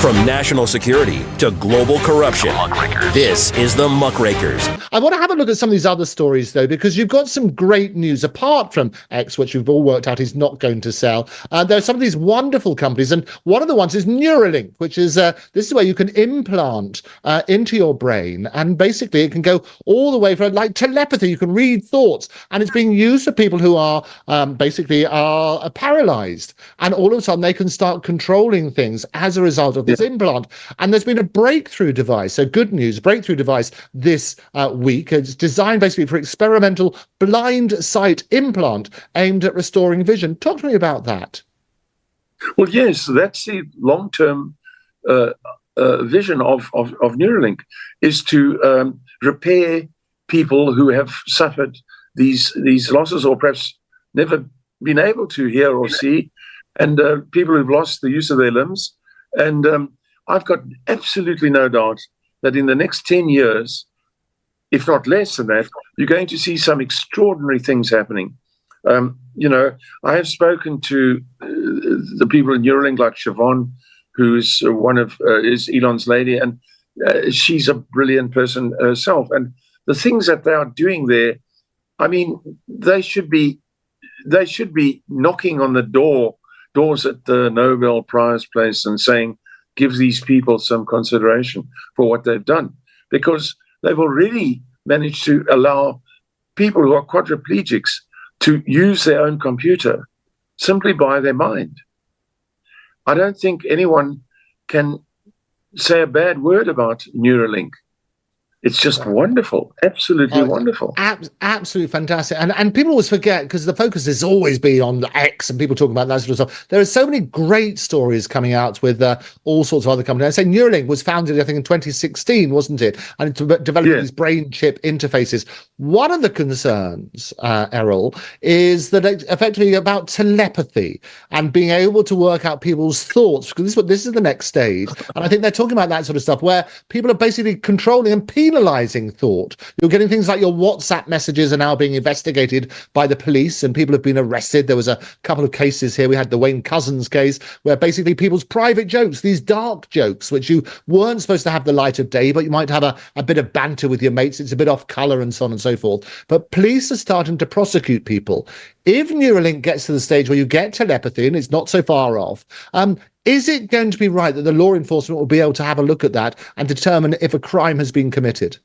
From national security to global corruption, this is the Muckrakers. I want to have a look at some of these other stories, though, because you've got some great news. Apart from X, which we've all worked out is not going to sell, there are some of these wonderful companies, and one of the ones is Neuralink, which is this is where you can implant into your brain, and basically it can go all the way from like telepathy. You can read thoughts, and it's being used for people who are basically are paralyzed, and all of a sudden they can start controlling things as a result of this implant. And there's been a breakthrough device, so good news, breakthrough device this week. It's designed basically for experimental blind sight implant aimed at restoring vision. Talk to me about that. Well, yes, that's the long-term vision of Neuralink, is to repair people who have suffered these losses, or perhaps never been able to hear or see, and people who've lost the use of their limbs. And I've got absolutely no doubt that in the next 10 years, if not less than that, you're going to see some extraordinary things happening. You know, I have spoken to the people in Neuralink, like Siobhan, who's one of is Elon's lady, and she's a brilliant person herself. And the things that they are doing there, I mean, they should be knocking on the doors at the Nobel Prize place and saying, give these people some consideration for what they've done, because they've already managed to allow people who are quadriplegics to use their own computer simply by their mind. I don't think anyone can say a bad word about Neuralink. It's just wonderful, absolutely wonderful. Absolutely fantastic. And people always forget, because the focus has always been on the X and people talking about that sort of stuff. There are so many great stories coming out with all sorts of other companies. I say Neuralink was founded, I think, in 2016, wasn't it? And it's developing these brain chip interfaces. One of the concerns, Errol, is that it's effectively about telepathy and being able to work out people's thoughts, because this is the next stage. And I think they're talking about that sort of stuff where people are basically controlling and penalizing thought. You're getting things like your WhatsApp messages are now being investigated by the police, and people have been arrested. There was a couple of cases here. We had the Wayne Couzens case, where basically people's private jokes, these dark jokes, which you weren't supposed to have the light of day, but you might have a bit of banter with your mates. It's a bit off color and so on and so forth. But police are starting to prosecute people. If Neuralink gets to the stage where you get telepathy, and it's not so far off, is it going to be right that the law enforcement will be able to have a look at that and determine if a crime has been committed?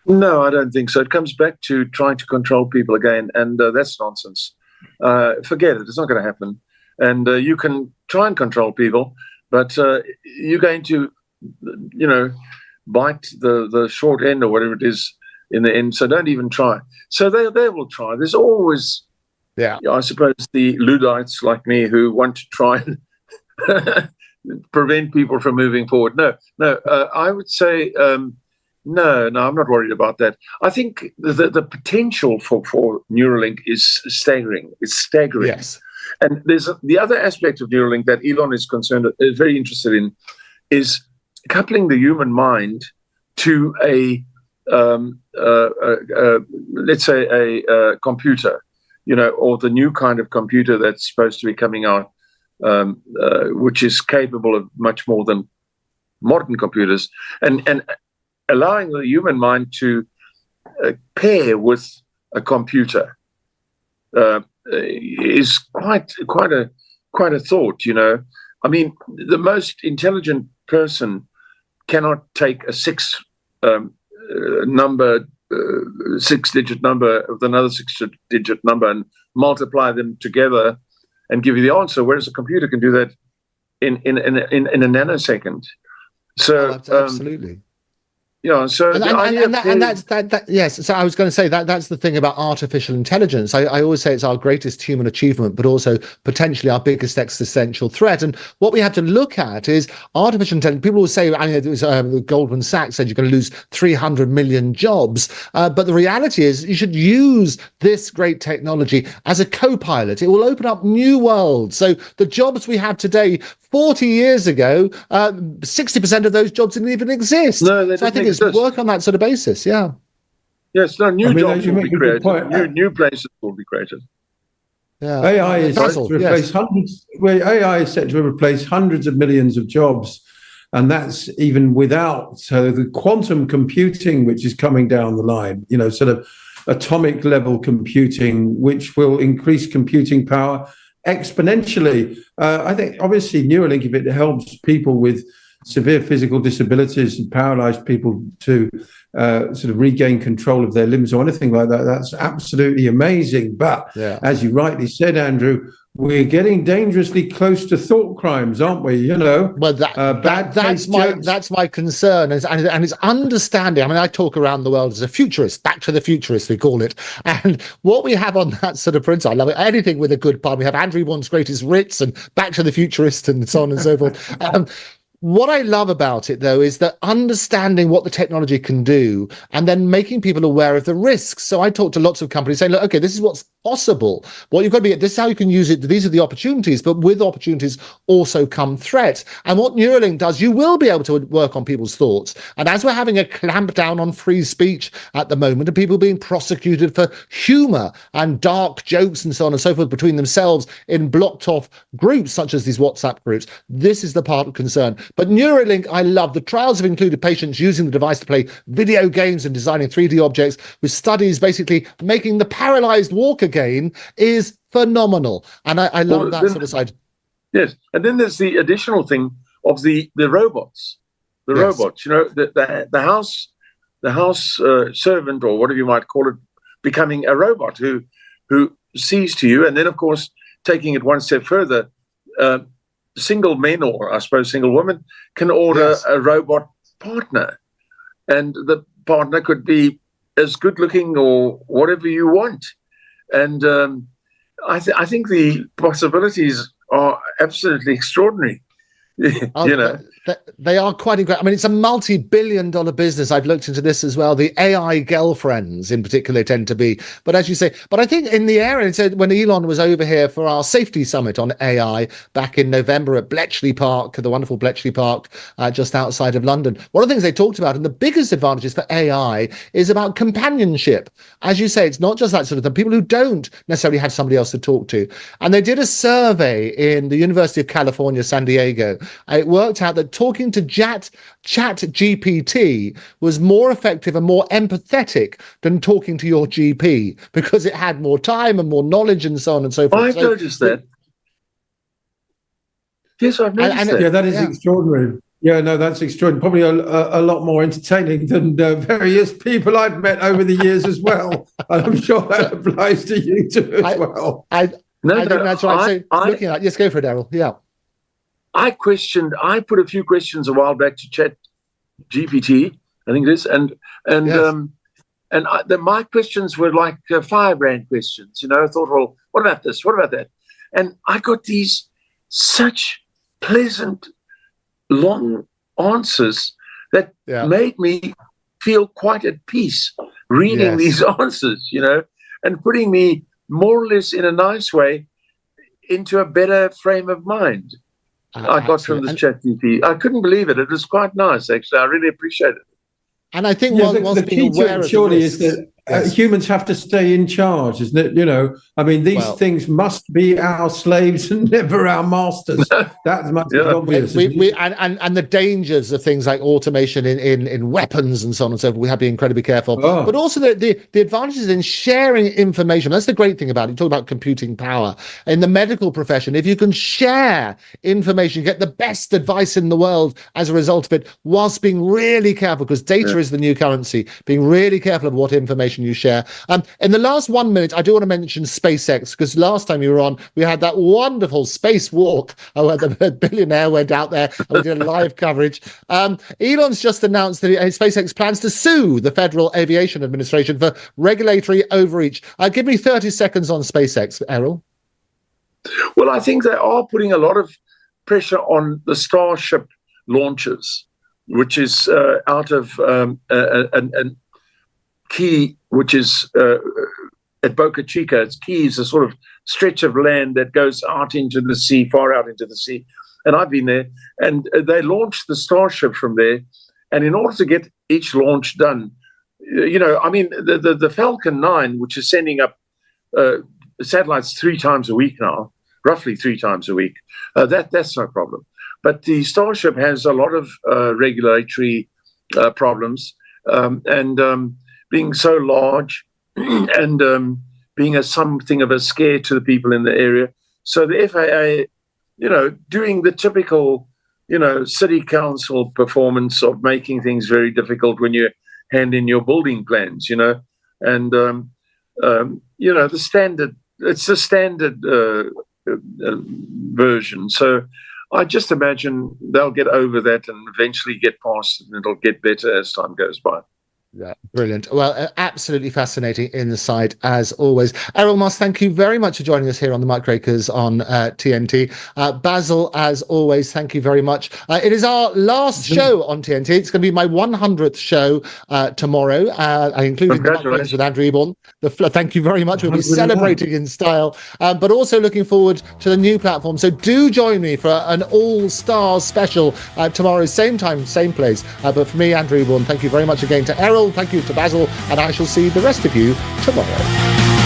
No, I don't think so. It comes back to trying to control people again, and that's nonsense. Forget it. It's not going to happen. And you can try and control people, but you're going to, you know, bite the short end or whatever it is in the end. So don't even try. So they will try. There's always... I suppose the Luddites like me who want to try and prevent people from moving forward. No, I would say no, I'm not worried about that. I think the potential for Neuralink is staggering. It's staggering. Yes. And there's the other aspect of Neuralink that Elon is very interested in, is coupling the human mind to let's say a computer. You know, or the new kind of computer that's supposed to be coming out, which is capable of much more than modern computers, and allowing the human mind to pair with a computer is quite a thought. You know, I mean, the most intelligent person cannot take a six-digit number with another six-digit number and multiply them together and give you the answer, whereas a computer can do that in a nanosecond. So absolutely. Yeah, so yes. So I was going to say that's the thing about artificial intelligence. I always say it's our greatest human achievement, but also potentially our biggest existential threat. And what we have to look at is artificial intelligence. People will say, I mean, it was, Goldman Sachs said you're going to lose 300 million jobs, but the reality is you should use this great technology as a co-pilot. It will open up new worlds. So the jobs we have today, 40 years ago, 60% of those jobs didn't even exist. No, they so I think it's work on that sort of basis. Yeah. Yes, no, new jobs will be created. New places will be created. Yeah. AI is set Basil, to replace yes. hundreds. Well, AI is set to replace hundreds of millions of jobs, and that's even without the quantum computing, which is coming down the line. Sort of atomic level computing, which will increase computing power exponentially. I think obviously Neuralink, if it helps people with severe physical disabilities and paralyzed people to sort of regain control of their limbs or anything like that, that's absolutely amazing. But as you rightly said, Andrew, we're getting dangerously close to thought crimes, aren't we? Well, that's my concern, and it's understanding. I mean, I talk around the world as a futurist, back to the futurist, we call it. And what we have on that sort of print, I love it. Anything with a good pun. We have Andrew Warren's Greatest Writs and Back to the Futurist and so on and so forth. What I love about it, though, is that understanding what the technology can do and then making people aware of the risks. So I talk to lots of companies saying, look, okay, this is what's possible. What you've got to be, this is how you can use it. These are the opportunities, but with opportunities also come threats. And what Neuralink does, you will be able to work on people's thoughts. And as we're having a clamp down on free speech at the moment, and people being prosecuted for humor and dark jokes and so on and so forth between themselves in blocked off groups, such as these WhatsApp groups, this is the part of concern. But Neuralink, I love. The trials have included patients using the device to play video games and designing 3D objects, with studies basically making the paralyzed walk again, is phenomenal. And I love that sort of side. Yes. And then there's the additional thing of the robots. The robots, the house servant, or whatever you might call it, becoming a robot who sees to you. And then, of course, taking it one step further, single men, or I suppose single women, can order a robot partner, and the partner could be as good looking or whatever you want. And I think the possibilities are absolutely extraordinary. They are quite incredible. I mean, it's a multi-billion-dollar business. I've looked into this as well. The AI girlfriends, in particular, tend to be. But as you say, but I think in the area, it said when Elon was over here for our safety summit on AI back in November at Bletchley Park, the wonderful Bletchley Park, just outside of London. One of the things they talked about, and the biggest advantages for AI, is about companionship. As you say, it's not just that sort of thing. People who don't necessarily have somebody else to talk to. And they did a survey in the University of California, San Diego. It worked out that talking to Chat GPT was more effective and more empathetic than talking to your GP, because it had more time and more knowledge and so on and so forth. I've noticed that. Yes, I've noticed that. Yeah, that is extraordinary. Yeah, no, that's extraordinary. Probably a lot more entertaining than various people I've met over the years as well. And I'm sure that applies to you too as well. I think that's right. Looking at, yes, go for it, Errol. Yeah. I put a few questions a while back to Chat GPT, I think it is, and my questions were like firebrand questions. I thought, well, what about this? What about that? And I got these such pleasant, long answers that made me feel quite at peace reading these answers, and putting me more or less in a nice way into a better frame of mind. I got from this Chat GPT. I couldn't believe it. It was quite nice, actually. I really appreciate it. And I think the key to it surely is that humans have to stay in charge, isn't it? I mean, these things must be our slaves and never our masters. That's much obvious. And the dangers of things like automation in weapons and so on and so forth, we have to be incredibly careful. But also the advantages in sharing information. That's the great thing about it. You talk about computing power. In the medical profession, if you can share information, you get the best advice in the world as a result of it, whilst being really careful, because data is the new currency, being really careful of what information you share. In the last 1 minute, I do want to mention SpaceX, because last time you were on, we had that wonderful spacewalk where the billionaire went out there and we did a live coverage. Elon's just announced that SpaceX plans to sue the Federal Aviation Administration for regulatory overreach. Give me 30 seconds on SpaceX, Errol. Well, I think they are putting a lot of pressure on the Starship launches, which is out of an Key, which is at Boca Chica. It's Key is a sort of stretch of land that goes out into the sea, far out into the sea. And I've been there, and they launched the Starship from there. And in order to get each launch done, the Falcon 9, which is sending up satellites 3 times a week now, roughly 3 times a week. That's no problem. But the Starship has a lot of regulatory problems, and being so large and being something of a scare to the people in the area. So the FAA, doing the typical, city council performance of making things very difficult when you hand in your building plans, and the standard. It's the standard version. So I just imagine they'll get over that and eventually get past it, and it'll get better as time goes by. Yeah, brilliant. Well, absolutely fascinating insight as always. Errol Musk, thank you very much for joining us here on the Muckrakers on TNT. Basil, as always, thank you very much. It is our last show on TNT. It's going to be my 100th show tomorrow, including the Muckrakers with Andrew EBORN. Thank you very much. We'll be celebrating in style, but also looking forward to the new platform. So do join me for an all-stars special tomorrow, same time, same place. But for me, Andrew EBORN, thank you very much again to Errol. Thank you to Basil, and I shall see the rest of you tomorrow.